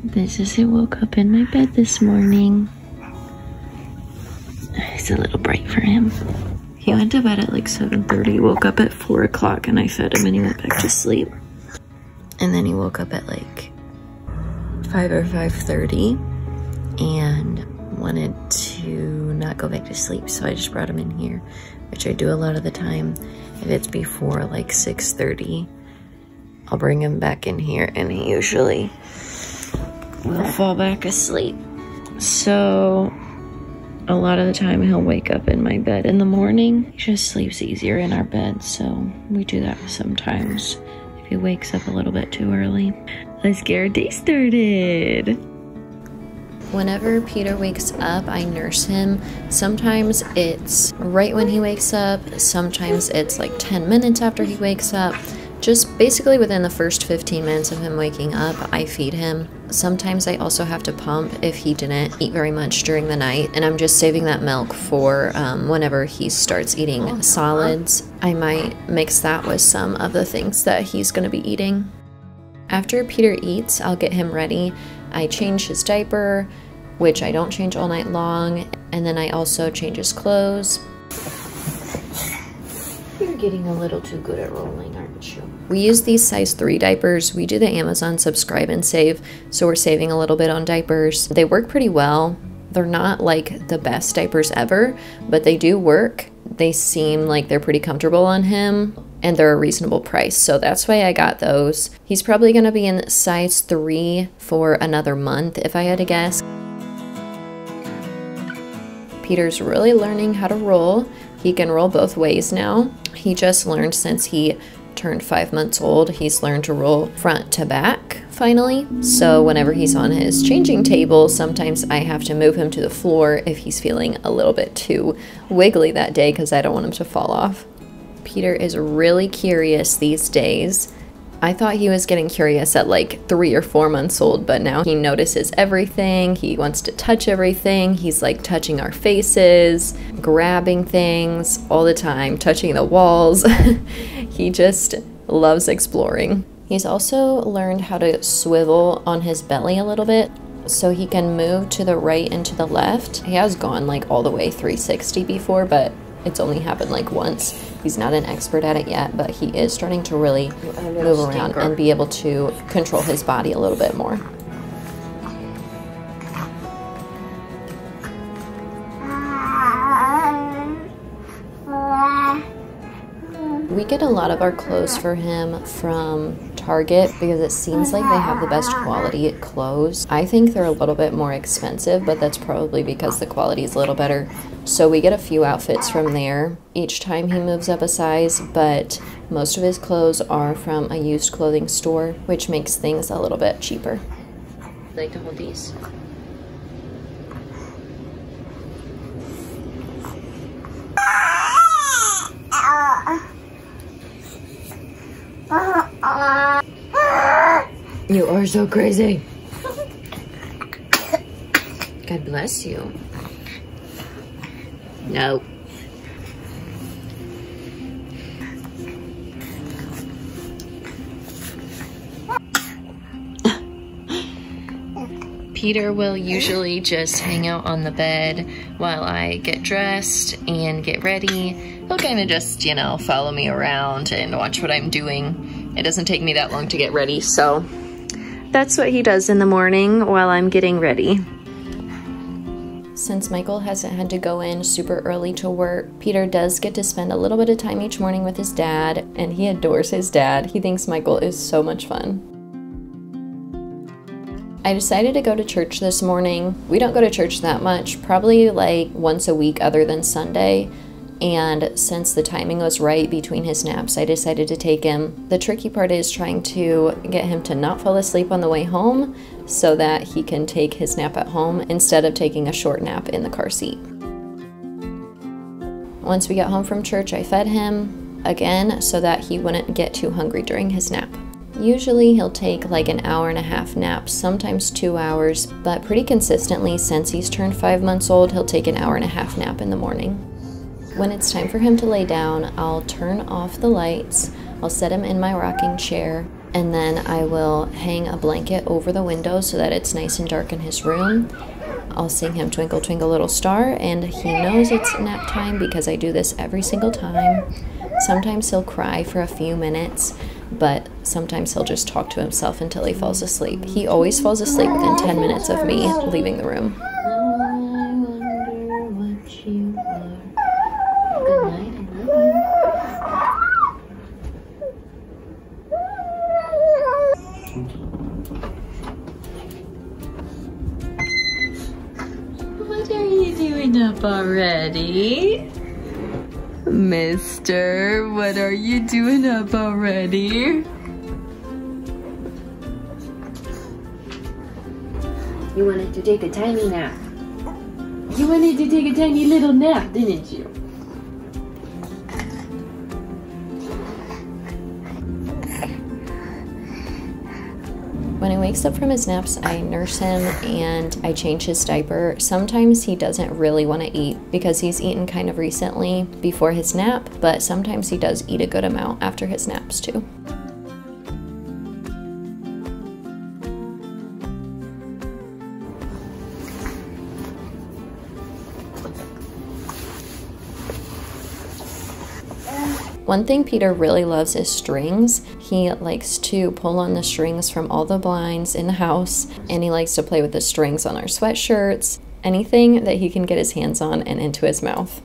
This is who woke up in my bed this morning. It's a little bright for him. He went to bed at like 7:30, woke up at 4 o'clock, and I fed him and he went back to sleep. And then he woke up at like 5 or 5:30 and wanted to not go back to sleep. So I just brought him in here, which I do a lot of the time. If it's before like 6:30, I'll bring him back in here and he usually will fall back asleep. So a lot of the time he'll wake up in my bed in the morning. He just sleeps easier in our bed, so we do that sometimes if he wakes up a little bit too early. Let's get our day started. Whenever Peter wakes up, I nurse him. Sometimes it's right when he wakes up, sometimes it's like 10 minutes after he wakes up. Just basically within the first 15 minutes of him waking up, I feed him. Sometimes I also have to pump if he didn't eat very much during the night, and I'm just saving that milk for whenever he starts eating solids. I might mix that with some of the things that he's going to be eating. After Peter eats, I'll get him ready. I change his diaper, which I don't change all night long, and then I also change his clothes. You're getting a little too good at rolling, aren't you? We use these size 3 diapers. We do the Amazon subscribe and save, so we're saving a little bit on diapers. They work pretty well. They're not like the best diapers ever, but they do work. They seem like they're pretty comfortable on him, and they're a reasonable price, so that's why I got those. He's probably gonna be in size 3 for another month, if I had to guess. Peter's really learning how to roll. He can roll both ways now. He just learned since he turned 5 months old, he's learned to roll front to back, finally. So whenever he's on his changing table, sometimes I have to move him to the floor if he's feeling a little bit too wiggly that day because I don't want him to fall off. Peter is really curious these days. I thought he was getting curious at like 3 or 4 months old, but now he notices everything. He wants to touch everything. He's like touching our faces, grabbing things all the time, touching the walls. He just loves exploring. He's also learned how to swivel on his belly a little bit so he can move to the right and to the left. He has gone like all the way 360 before, but it's only happened like once. He's not an expert at it yet, but he is starting to really move around and be able to control his body a little bit more. We get a lot of our clothes for him from Target because it seems like they have the best quality clothes. I think they're a little bit more expensive, but that's probably because the quality is a little better. So we get a few outfits from there each time he moves up a size, but most of his clothes are from a used clothing store, which makes things a little bit cheaper. Like to hold these? You are so crazy. God bless you. No. Peter will usually just hang out on the bed while I get dressed and get ready. He'll kind of just, you know, follow me around and watch what I'm doing. It doesn't take me that long to get ready, so that's what he does in the morning while I'm getting ready. Since Michael hasn't had to go in super early to work, Peter does get to spend a little bit of time each morning with his dad, and he adores his dad. He thinks Michael is so much fun. I decided to go to church this morning. We don't go to church that much, probably like once a week other than Sunday. And since the timing was right between his naps, I decided to take him. The tricky part is trying to get him to not fall asleep on the way home so that he can take his nap at home instead of taking a short nap in the car seat. Once we got home from church, I fed him again so that he wouldn't get too hungry during his nap. Usually he'll take like an hour-and-a-half nap, sometimes 2 hours, but pretty consistently since he's turned 5 months old, he'll take an hour-and-a-half nap in the morning. When it's time for him to lay down, I'll turn off the lights, I'll set him in my rocking chair, and then I will hang a blanket over the window so that it's nice and dark in his room. I'll sing him Twinkle Twinkle Little Star, and he knows it's nap time because I do this every single time. Sometimes he'll cry for a few minutes, but sometimes he'll just talk to himself until he falls asleep. He always falls asleep within 10 minutes of me leaving the room. I wonder what you are. Good night, I love you. What are you doing up already? Mister, what are you doing up already? You wanted to take a tiny nap. You wanted to take a tiny little nap, didn't you? When he wakes up from his naps, I nurse him and I change his diaper. Sometimes he doesn't really want to eat because he's eaten kind of recently before his nap, but sometimes he does eat a good amount after his naps too. One thing Peter really loves is strings. He likes to pull on the strings from all the blinds in the house, and he likes to play with the strings on our sweatshirts, anything that he can get his hands on and into his mouth.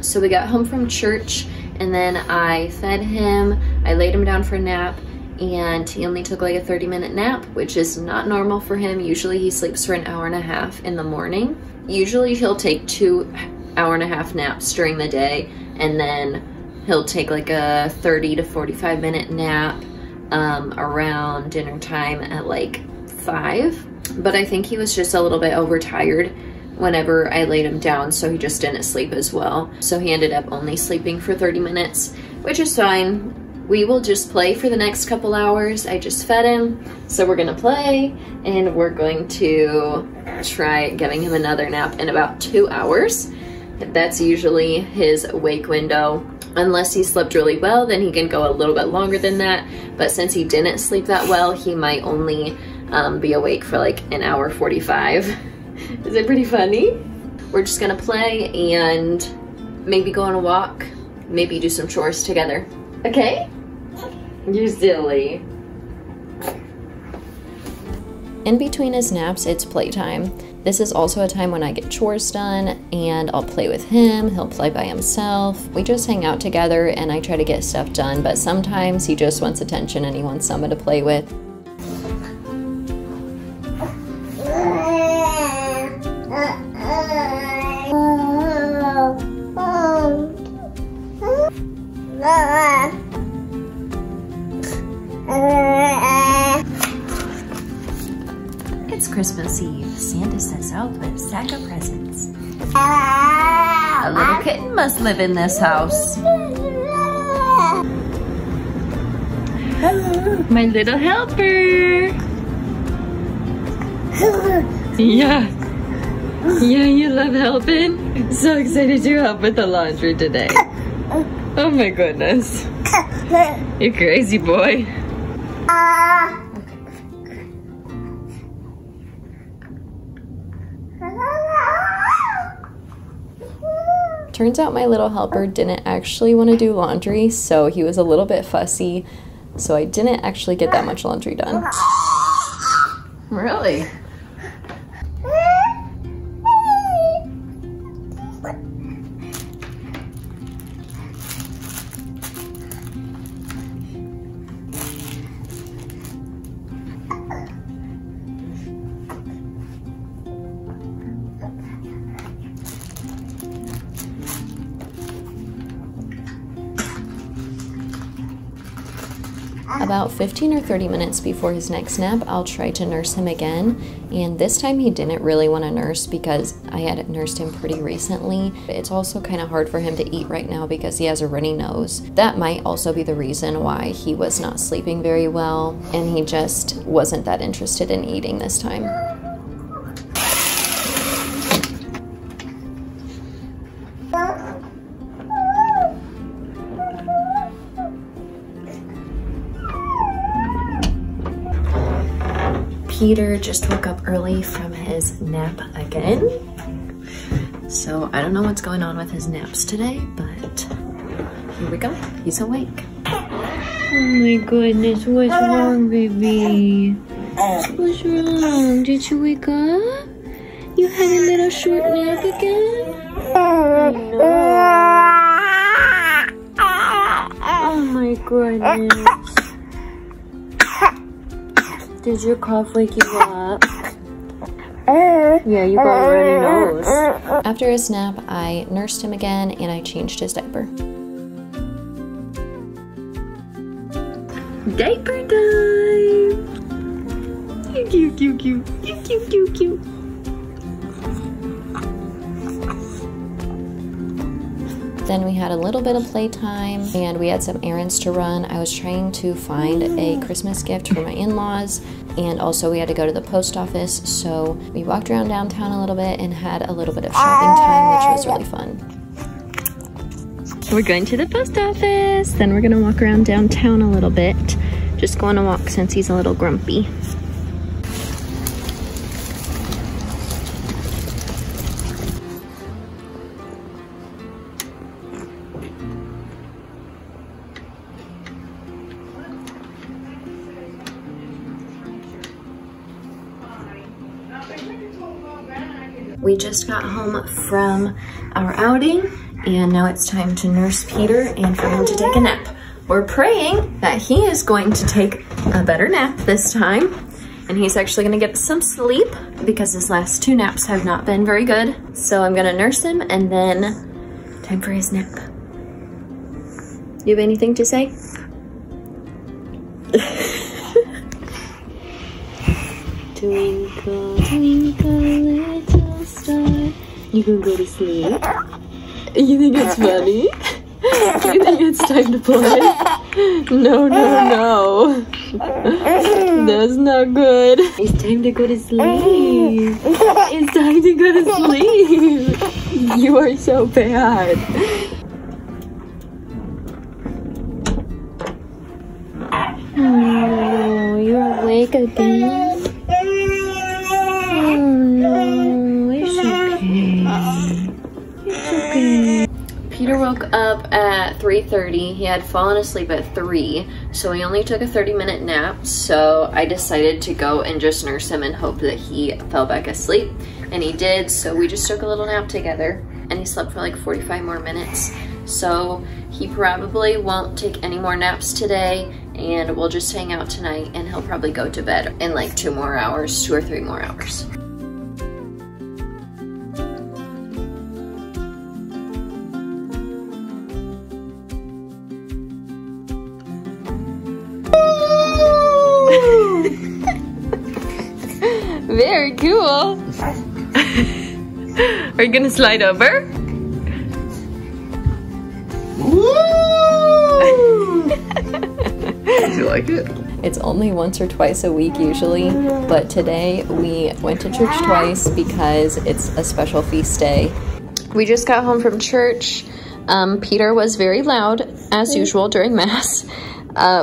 So we got home from church, and then I fed him, I laid him down for a nap, and he only took like a 30-minute nap, which is not normal for him. Usually he sleeps for an hour and a half in the morning. Usually he'll take 2 hour-and-a-half naps during the day, and then he'll take like a 30 to 45-minute nap around dinner time at like 5. But I think he was just a little bit overtired whenever I laid him down, so he just didn't sleep as well. So he ended up only sleeping for 30 minutes, which is fine. We will just play for the next couple hours. I just fed him, so we're gonna play, and we're going to try giving him another nap in about 2 hours. That's usually his wake window. Unless he slept really well, then he can go a little bit longer than that. But since he didn't sleep that well, he might only be awake for like an hour 45. Is it pretty funny? We're just gonna play and maybe go on a walk, maybe do some chores together. Okay? You're silly. In between his naps, it's playtime. This is also a time when I get chores done, and I'll play with him, he'll play by himself. We just hang out together and I try to get stuff done, but sometimes he just wants attention and he wants someone to play with. It's Christmas Eve. Santa sets out with a sack of presents. A little kitten must live in this house. Hello, my little helper. Yeah. Yeah, you love helping? So excited to help with the laundry today. Oh my goodness. You crazy boy. Turns out my little helper didn't actually want to do laundry, so he was a little bit fussy, so I didn't actually get that much laundry done. Really? about 15 or 30 minutes before his next nap, I'll try to nurse him again. And this time he didn't really want to nurse because I had nursed him pretty recently. It's also kind of hard for him to eat right now because he has a runny nose. That might also be the reason why he was not sleeping very well, and he just wasn't that interested in eating this time. Peter just woke up early from his nap again. So I don't know what's going on with his naps today, but here we go. He's awake. Oh my goodness, what's wrong, baby? What's wrong? Did you wake up? You had a little short nap again? Oh no. Oh my goodness. Did your cough wake you up? Yeah, you got a runny nose. After his nap, I nursed him again and I changed his diaper. Diaper time! Cute, cute, cute, cute, cute, cute, cute. Then we had a little bit of playtime and we had some errands to run. I was trying to find a Christmas gift for my in-laws, and also we had to go to the post office, so we walked around downtown a little bit and had a little bit of shopping time, which was really fun. We're going to the post office, then we're gonna walk around downtown a little bit. Just go on a walk since he's a little grumpy. We just got home from our outing, and now it's time to nurse Peter and for him to take a nap. We're praying that he is going to take a better nap this time, and he's actually gonna get some sleep because his last 2 naps have not been very good. So I'm gonna nurse him and then time for his nap. You have anything to say? Twinkle, twinkle, little star. You can go to sleep. You think it's funny? You think it's time to play? No, no, no. That's not good. It's time to go to sleep. It's time to go to sleep. You are so bad. Oh, you're awake again? Oh no, it's okay. It's okay. Peter woke up at 3:30. He had fallen asleep at 3, so he only took a 30-minute nap. So I decided to go and just nurse him and hope that he fell back asleep. And he did, so we just took a little nap together. And he slept for like 45 more minutes. So he probably won't take any more naps today, and we'll just hang out tonight, and he'll probably go to bed in like 2 more hours, 2 or 3 more hours. Very cool. Are you gonna slide over? Did you like it? It's only once or twice a week usually, but today we went to church twice because it's a special feast day. We just got home from church. Peter was very loud, as usual, during Mass.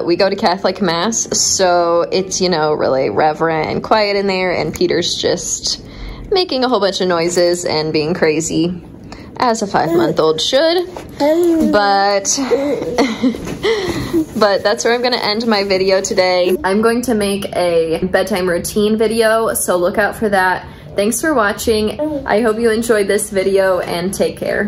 We go to Catholic Mass, so it's, you know, really reverent and quiet in there, and Peter's just making a whole bunch of noises and being crazy, as a 5-month-old should. But that's where I'm gonna end my video today. I'm going to make a bedtime routine video, so look out for that. Thanks for watching. I hope you enjoyed this video, and take care.